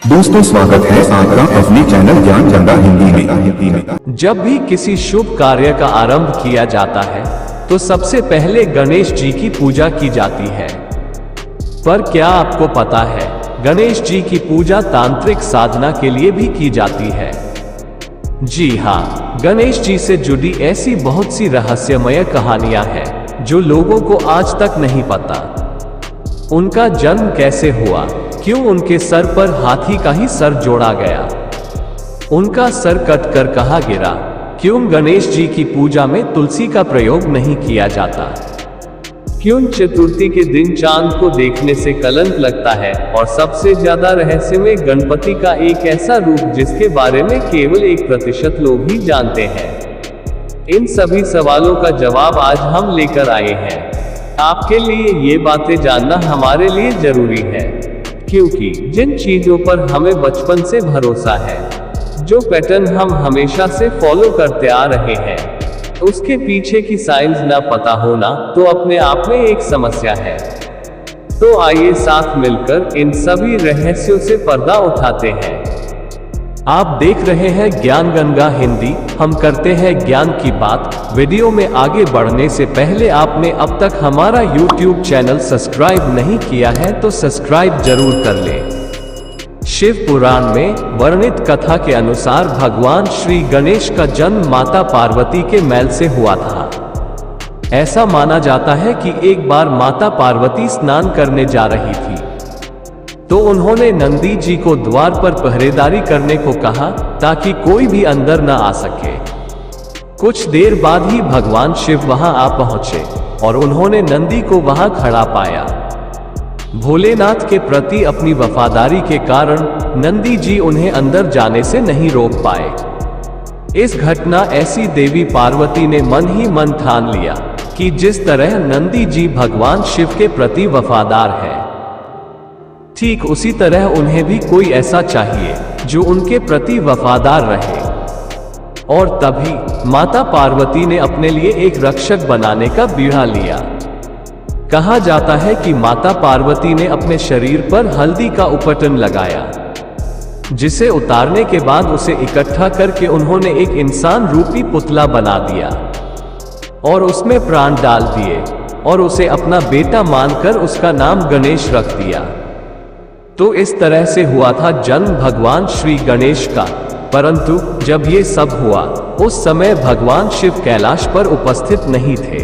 दोस्तों स्वागत है आपका अपने चैनल ज्ञान गंगा हिंदी में। जब भी किसी शुभ कार्य का आरंभ किया जाता है तो सबसे पहले गणेश जी की पूजा की जाती है। पर क्या आपको पता है गणेश जी की पूजा तांत्रिक साधना के लिए भी की जाती है? जी हाँ, गणेश जी से जुड़ी ऐसी बहुत सी रहस्यमय कहानियां हैं जो लोगों को आज तक नहीं पता। उनका जन्म कैसे हुआ, क्यों उनके सर पर हाथी का ही सर जोड़ा गया, उनका सर कटकर कहाँ गिरा, क्यों गणेश जी की पूजा में तुलसी का प्रयोग नहीं किया जाता, क्यों चतुर्थी के दिन चांद को देखने से कलंक लगता है, और सबसे ज्यादा रहस्यमय गणपति का एक ऐसा रूप जिसके बारे में केवल 1% लोग ही जानते हैं। इन सभी सवालों का जवाब आज हम लेकर आए हैं। आपके लिए ये बातें जानना हमारे लिए जरूरी है, क्योंकि जिन चीजों पर हमें बचपन से भरोसा है, जो पैटर्न हम हमेशा से फॉलो करते आ रहे हैं, उसके पीछे की साइंस ना पता होना तो अपने आप में एक समस्या है। तो आइए साथ मिलकर इन सभी रहस्यों से पर्दा उठाते हैं। आप देख रहे हैं ज्ञान गंगा हिंदी, हम करते हैं ज्ञान की बात। वीडियो में आगे बढ़ने से पहले आपने अब तक हमारा YouTube चैनल सब्सक्राइब नहीं किया है तो सब्सक्राइब जरूर कर लें। शिव पुराण में वर्णित कथा के अनुसार भगवान श्री गणेश का जन्म माता पार्वती के मैल से हुआ था। ऐसा माना जाता है कि एक बार माता पार्वती स्नान करने जा रही थी तो उन्होंने नंदी जी को द्वार पर पहरेदारी करने को कहा ताकि कोई भी अंदर न आ सके। कुछ देर बाद ही भगवान शिव वहां आ पहुंचे और उन्होंने नंदी को वहां खड़ा पाया। भोलेनाथ के प्रति अपनी वफादारी के कारण नंदी जी उन्हें अंदर जाने से नहीं रोक पाए। इस घटना ऐसी देवी पार्वती ने मन ही मन ठान लिया कि जिस तरह नंदी जी भगवान शिव के प्रति वफादार है, ठीक उसी तरह उन्हें भी कोई ऐसा चाहिए जो उनके प्रति वफादार रहे। और तभी माता पार्वती ने अपने लिए एक रक्षक बनाने का बीड़ा लिया। कहा जाता है कि माता पार्वती ने अपने शरीर पर हल्दी का उपटन लगाया, जिसे उतारने के बाद उसे इकट्ठा करके उन्होंने एक इंसान रूपी पुतला बना दिया और उसमें प्राण डाल दिए और उसे अपना बेटा मानकर उसका नाम गणेश रख दिया। तो इस तरह से हुआ था जन्म भगवान श्री गणेश का। परंतु जब ये सब हुआ उस समय भगवान शिव कैलाश पर उपस्थित नहीं थे,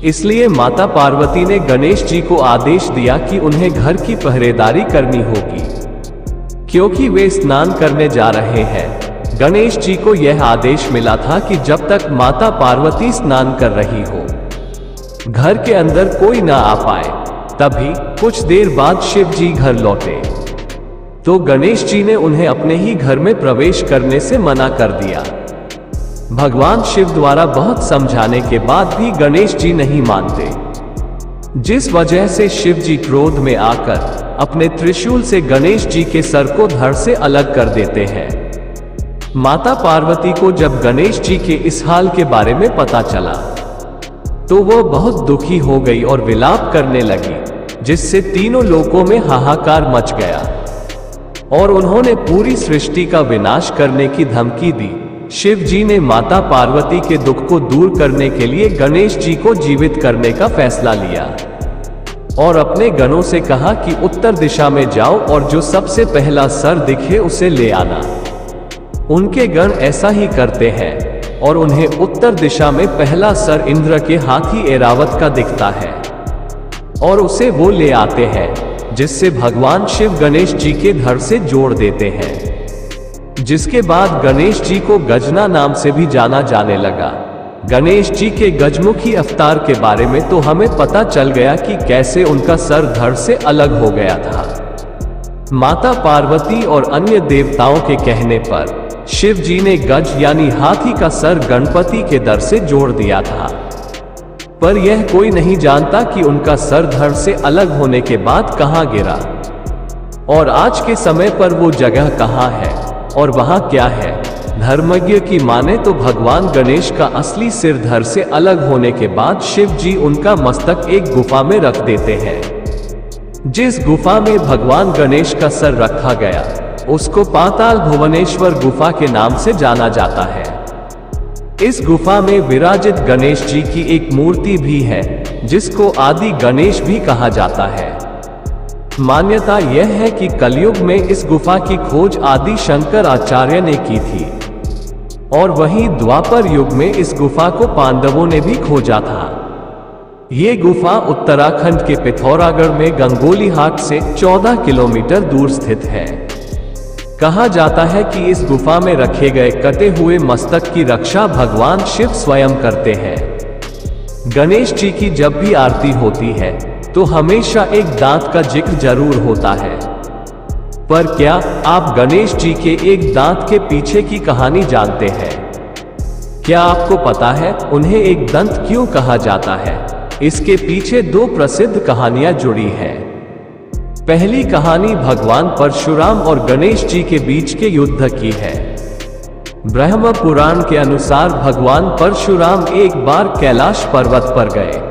इसलिए माता पार्वती ने गणेश जी को आदेश दिया कि उन्हें घर की पहरेदारी करनी होगी, क्योंकि वे स्नान करने जा रहे हैं। गणेश जी को यह आदेश मिला था कि जब तक माता पार्वती स्नान कर रही हो, घर के अंदर कोई ना आ पाए। तभी कुछ देर बाद शिव जी घर लौटे तो गणेश जी ने उन्हें अपने ही घर में प्रवेश करने से मना कर दिया। भगवान शिव द्वारा बहुत समझाने के बाद भी गणेश जी नहीं मानते, जिस वजह से शिव जी क्रोध में आकर अपने त्रिशूल से गणेश जी के सर को धड़ से अलग कर देते हैं। माता पार्वती को जब गणेश जी के इस हाल के बारे में पता चला तो वो बहुत दुखी हो गई और विलाप करने लगी, जिससे तीनों लोकों में हाहाकार मच गया और उन्होंने पूरी सृष्टि का विनाश करने की धमकी दी। शिव जी ने माता पार्वती के दुख को दूर करने के लिए गणेश जी को जीवित करने का फैसला लिया और अपने गणों से कहा कि उत्तर दिशा में जाओ और जो सबसे पहला सर दिखे उसे ले आना। उनके गण ऐसा ही करते हैं और उन्हें उत्तर दिशा में पहला सर इंद्र के हाथी ऐरावत का दिखता है और उसे वो ले आते हैं, जिससे भगवान शिव गणेश जी के धड़ से जोड़ देते हैं, जिसके बाद गणेश जी को गजना नाम से भी जाना जाने लगा। गणेश जी के गजमुखी अवतार के बारे में तो हमें पता चल गया कि कैसे उनका सर धड़ से अलग हो गया था। माता पार्वती और अन्य देवताओं के कहने पर शिव जी ने गज यानी हाथी का सर गणपति के दर से जोड़ दिया था, पर यह कोई नहीं जानता कि उनका सर धड़ से अलग होने के बाद कहां गिरा और आज के समय पर वो जगह कहां है और वहां क्या है। धर्मज्ञ की माने तो भगवान गणेश का असली सिर धड़ से अलग होने के बाद शिव जी उनका मस्तक एक गुफा में रख देते हैं जिस गुफा में भगवान गणेश का सर रखा गया उसको पाताल भुवनेश्वर गुफा के नाम से जाना जाता है। इस गुफा में विराजित गणेश जी की एक मूर्ति भी है जिसको आदि गणेश भी कहा जाता है। मान्यता यह है कि कलयुग में इस गुफा की खोज आदि शंकर आचार्य ने की थी और वहीं द्वापर युग में इस गुफा को पांडवों ने भी खोजा था। ये गुफा उत्तराखंड के पिथौरागढ़ में गंगोली हाट से 14 किलोमीटर दूर स्थित है। कहा जाता है कि इस गुफा में रखे गए कटे हुए मस्तक की रक्षा भगवान शिव स्वयं करते हैं। गणेश जी की जब भी आरती होती है तो हमेशा एक दांत का जिक्र जरूर होता है। पर क्या आप गणेश जी के एक दांत के पीछे की कहानी जानते हैं? क्या आपको पता है उन्हें एक दंत क्यों कहा जाता है? इसके पीछे दो प्रसिद्ध कहानियां जुड़ी हैं। पहली कहानी भगवान परशुराम और गणेश जी के बीच के युद्ध की है। ब्रह्म पुराण के अनुसार भगवान परशुराम एक बार कैलाश पर्वत पर गए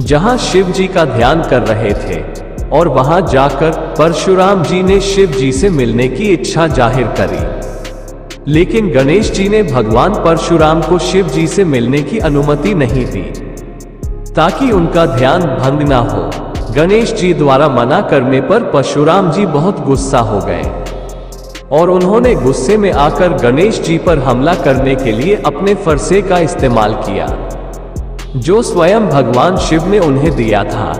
जहां शिव जी का ध्यान कर रहे थे और वहां जाकर परशुराम जी ने शिव जी से मिलने की इच्छा जाहिर करी। लेकिन गणेश जी ने भगवान परशुराम को शिव जी से मिलने की अनुमति नहीं दी ताकि उनका ध्यान भंग ना हो। गणेश जी द्वारा मना करने पर परशुराम जी बहुत गुस्सा हो गए और उन्होंने गुस्से में आकर गणेश जी पर हमला करने के लिए अपने फरसे का इस्तेमाल किया जो स्वयं भगवान शिव ने उन्हें दिया था,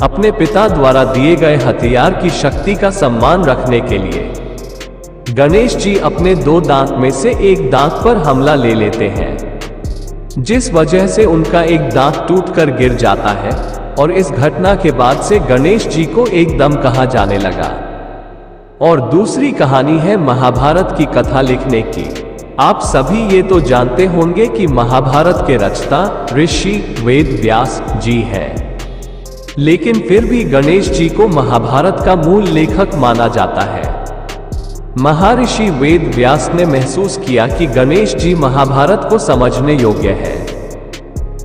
अपने पिता द्वारा दिए गए हथियार की शक्ति का सम्मान रखने के लिए। गणेश जी अपने दो दांत में से एक दांत पर हमला ले लेते हैं जिस वजह से उनका एक दांत टूटकर गिर जाता है और इस घटना के बाद से गणेश जी को एकदम कहा जाने लगा। और दूसरी कहानी है महाभारत की कथा लिखने की। आप सभी ये तो जानते होंगे कि महाभारत के रचयिता ऋषि वेद व्यास जी हैं। लेकिन फिर भी गणेश जी को महाभारत का मूल लेखक माना जाता है। महर्षि वेद व्यास ने महसूस किया कि गणेश जी महाभारत को समझने योग्य है,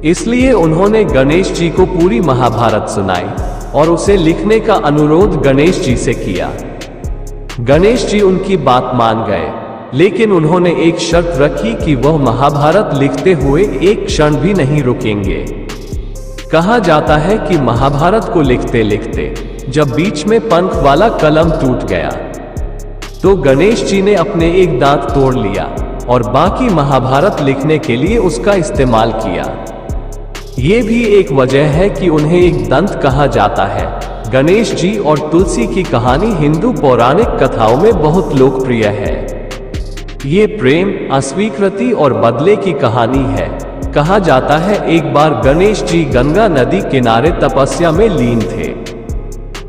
इसलिए उन्होंने गणेश जी को पूरी महाभारत सुनाई और उसे लिखने का अनुरोध गणेश जी से किया। गणेश जी उनकी बात मान गए, लेकिन उन्होंने एक शर्त रखी कि वह महाभारत लिखते हुए एक क्षण भी नहीं रुकेंगे। कहा जाता है कि महाभारत को लिखते लिखते जब बीच में पंख वाला कलम टूट गया तो गणेश जी ने अपने एक दांत तोड़ लिया और बाकी महाभारत लिखने के लिए उसका इस्तेमाल किया। ये भी एक वजह है कि उन्हें एक दंत कहा जाता है। गणेश जी और तुलसी की कहानी हिंदू पौराणिक कथाओं में बहुत लोकप्रिय है। ये प्रेम, अस्वीकृति और बदले की कहानी है। कहा जाता है एक बार गणेश जी गंगा नदी किनारे तपस्या में लीन थे।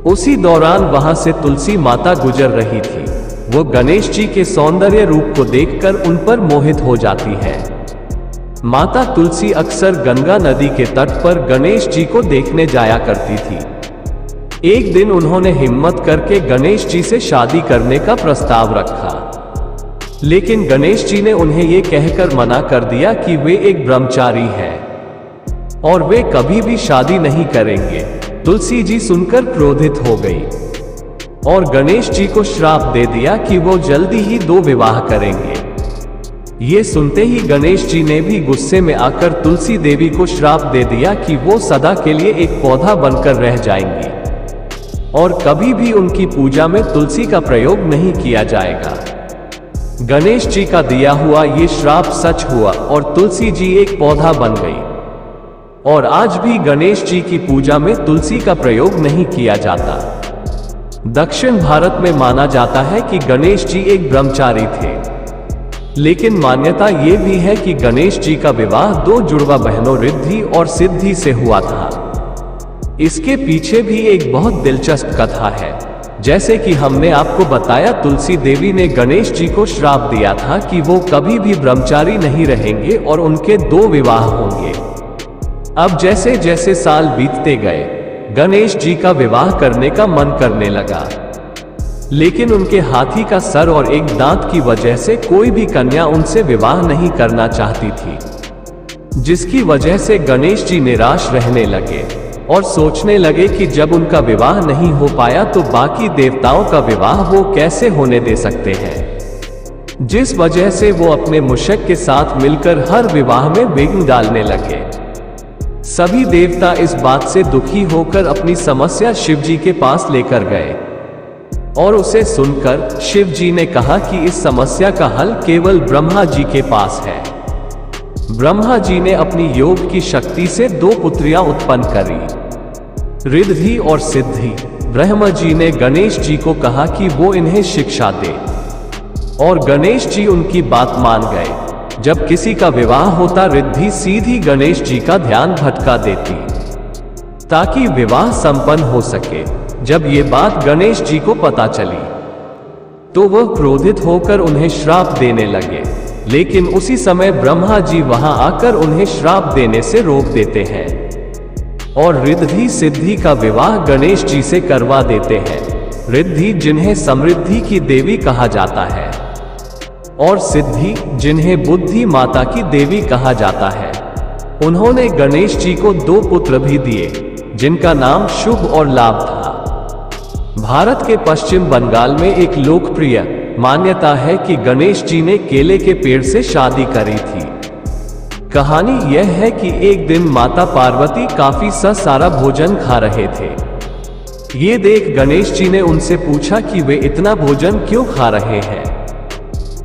उसी दौरान वहां से तुलसी माता गुजर रही थी। वो गणेश जी के सौंदर्य रूप को देखकर उन पर मोहित हो जाती है। माता तुलसी अक्सर गंगा नदी के तट पर गणेश जी को देखने जाया करती थी। एक दिन उन्होंने हिम्मत करके गणेश जी से शादी करने का प्रस्ताव रखा, लेकिन गणेश जी ने उन्हें यह कहकर मना कर दिया कि वे एक ब्रह्मचारी हैं और वे कभी भी शादी नहीं करेंगे। तुलसी जी सुनकर क्रोधित हो गई और गणेश जी को श्राप दे दिया कि वो जल्दी ही 2 विवाह करेंगे। ये सुनते ही गणेश जी ने भी गुस्से में आकर तुलसी देवी को श्राप दे दिया कि वो सदा के लिए एक पौधा बनकर रह जाएंगी और कभी भी उनकी पूजा में तुलसी का प्रयोग नहीं किया जाएगा। गणेश जी का दिया हुआ ये श्राप सच हुआ और तुलसी जी एक पौधा बन गई और आज भी गणेश जी की पूजा में तुलसी का प्रयोग नहीं किया जाता। दक्षिण भारत में माना जाता है कि गणेश जी एक ब्रह्मचारी थे, लेकिन मान्यता ये भी है कि गणेश जी का विवाह 2 जुड़वा बहनों रिद्धि और सिद्धि से हुआ था। इसके पीछे भी एक बहुत दिलचस्प कथा है। जैसे कि हमने आपको बताया, तुलसी देवी ने गणेश जी को श्राप दिया था कि वो कभी भी ब्रह्मचारी नहीं रहेंगे और उनके 2 विवाह होंगे। अब जैसे जैसे साल बीतते गए, गणेश जी का विवाह करने का मन करने लगा, लेकिन उनके हाथी का सर और एक दांत की वजह से कोई भी कन्या उनसे विवाह नहीं करना चाहती थी, जिसकी वजह से गणेश जी निराश रहने लगे। और सोचने लगे कि जब उनका विवाह नहीं हो पाया तो बाकी देवताओं का विवाह वो कैसे होने दे सकते हैं, जिस वजह से वो अपने मूषक के साथ मिलकर हर विवाह में विघ्न डालने लगे। सभी देवता इस बात से दुखी होकर अपनी समस्या शिव जी के पास लेकर गए और उसे सुनकर शिव जी ने कहा कि इस समस्या का हल केवल ब्रह्मा जी के पास है। ब्रह्मा जी ने अपनी योग की शक्ति से 2 पुत्रियां उत्पन्न करी, रिद्धि और सिद्धि। ब्रह्मा जी ने गणेश जी को कहा कि वो इन्हें शिक्षा दे और गणेश जी उनकी बात मान गए। जब किसी का विवाह होता रिद्धि सीधी गणेश जी का ध्यान भटका देती ताकि विवाह संपन्न हो सके। जब ये बात गणेश जी को पता चली तो वह क्रोधित होकर उन्हें श्राप देने लगे, लेकिन उसी समय ब्रह्मा जी वहां आकर उन्हें श्राप देने से रोक देते हैं और रिद्धि सिद्धि का विवाह गणेश जी से करवा देते हैं। रिद्धि जिन्हें समृद्धि की देवी कहा जाता है और सिद्धि जिन्हें बुद्धि माता की देवी कहा जाता है। उन्होंने गणेश जी को 2 पुत्र भी दिए जिनका नाम शुभ और लाभ था। भारत के पश्चिम बंगाल में एक लोकप्रिय मान्यता है कि गणेश जी ने केले के पेड़ से शादी करी थी। कहानी यह है कि एक दिन माता पार्वती काफी सारा भोजन खा रहे थे। ये देख गणेश जी ने उनसे पूछा कि वे इतना भोजन क्यों खा रहे हैं।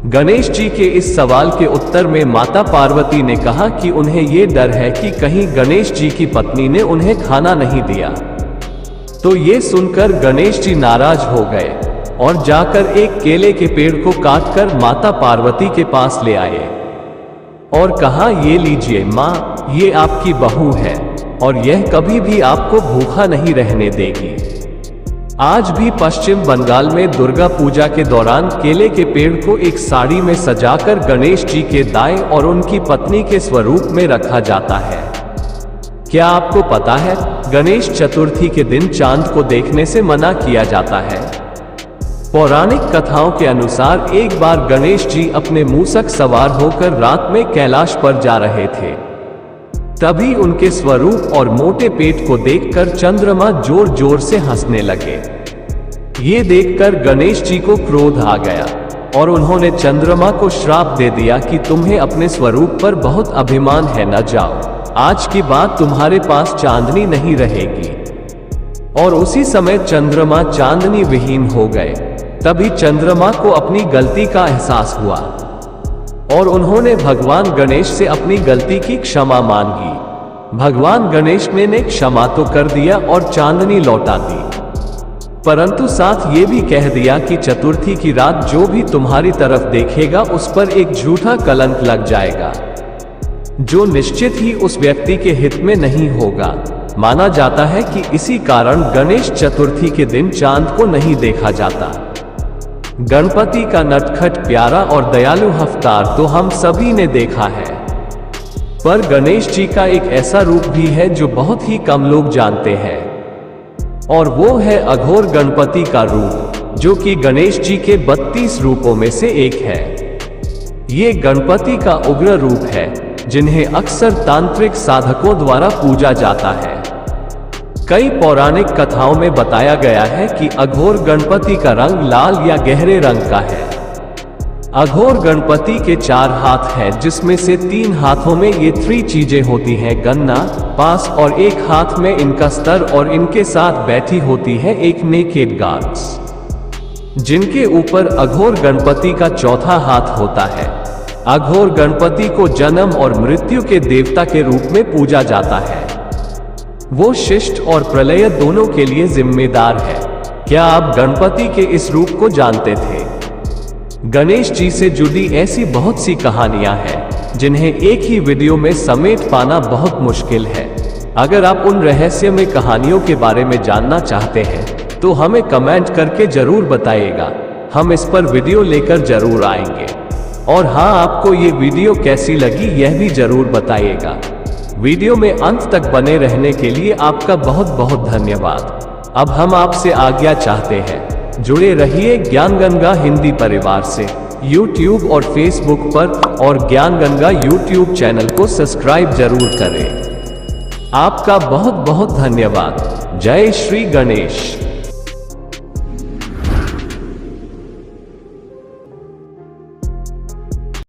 गणेश जी के इस सवाल के उत्तर में माता पार्वती ने कहा कि उन्हें ये डर है कि कहीं गणेश जी की पत्नी ने उन्हें खाना नहीं दिया। तो ये सुनकर गणेश जी नाराज हो गए और जाकर एक केले के पेड़ को काटकर माता पार्वती के पास ले आए और कहा, ये लीजिए माँ, ये आपकी बहू है और यह कभी भी आपको भूखा नहीं रहने देगी। आज भी पश्चिम बंगाल में दुर्गा पूजा के दौरान केले के पेड़ को एक साड़ी में सजाकर गणेश जी के दाएं और उनकी पत्नी के स्वरूप में रखा जाता है। क्या आपको पता है, गणेश चतुर्थी के दिन चांद को देखने से मना किया जाता है। पौराणिक कथाओं के अनुसार एक बार गणेश जी अपने मूषक सवार होकर रात में कैलाश पर जा रहे थे। तभी उनके स्वरूप और मोटे पेट को देखकर चंद्रमा जोर जोर से हंसने लगे। ये देखकर गणेश जी को क्रोध आ गया और उन्होंने चंद्रमा को श्राप दे दिया कि तुम्हें अपने स्वरूप पर बहुत अभिमान है, न जाओ, आज की बात तुम्हारे पास चांदनी नहीं रहेगी। और उसी समय चंद्रमा चांदनी विहीन हो गए। तभी चंद्रमा को अपनी गलती का एहसास हुआ और उन्होंने भगवान गणेश से अपनी गलती की क्षमा मांगी। भगवान गणेश ने क्षमा तो कर दिया और चांदनी लौटा दी, परंतु साथ ये भी कह दिया कि चतुर्थी की रात जो भी तुम्हारी तरफ देखेगा उस पर एक झूठा कलंक लग जाएगा, जो निश्चित ही उस व्यक्ति के हित में नहीं होगा। माना जाता है कि इसी कारण गणेश चतुर्थी के दिन चांद को नहीं देखा जाता। गणपति का नटखट प्यारा और दयालु अवतार तो हम सभी ने देखा है, पर गणेश जी का एक ऐसा रूप भी है जो बहुत ही कम लोग जानते हैं, और वो है अघोर गणपति का रूप, जो कि गणेश जी के 32 रूपों में से एक है। ये गणपति का उग्र रूप है, जिन्हें अक्सर तांत्रिक साधकों द्वारा पूजा जाता है। कई पौराणिक कथाओं में बताया गया है कि अघोर गणपति का रंग लाल या गहरे रंग का है। अघोर गणपति के 4 हाथ हैं, जिसमें से 3 हाथों में ये 3 चीजें होती हैं, गन्ना, पास, और एक हाथ में इनका स्तर, और इनके साथ बैठी होती है एक नेकेड गार्ड्स, जिनके ऊपर अघोर गणपति का 4था हाथ होता है। अघोर गणपति को जन्म और मृत्यु के देवता के रूप में पूजा जाता है। वो शिष्ट और प्रलय दोनों के लिए जिम्मेदार है। क्या आप गणपति के इस रूप को जानते थे? गणेश जी से जुड़ी ऐसी बहुत सी कहानियां हैं, जिन्हें एक ही वीडियो में समेट पाना बहुत मुश्किल है। अगर आप उन रहस्यमय कहानियों के बारे में जानना चाहते हैं तो हमें कमेंट करके जरूर बताइएगा, हम इस पर वीडियो लेकर जरूर आएंगे। और हाँ, आपको ये वीडियो कैसी लगी यह भी जरूर बताइएगा। वीडियो में अंत तक बने रहने के लिए आपका बहुत बहुत धन्यवाद। अब हम आपसे आज्ञा चाहते हैं, जुड़े रहिए ज्ञान गंगा हिंदी परिवार से YouTube और Facebook पर, और ज्ञान गंगा YouTube चैनल को सब्सक्राइब जरूर करें। आपका बहुत बहुत धन्यवाद। जय श्री गणेश।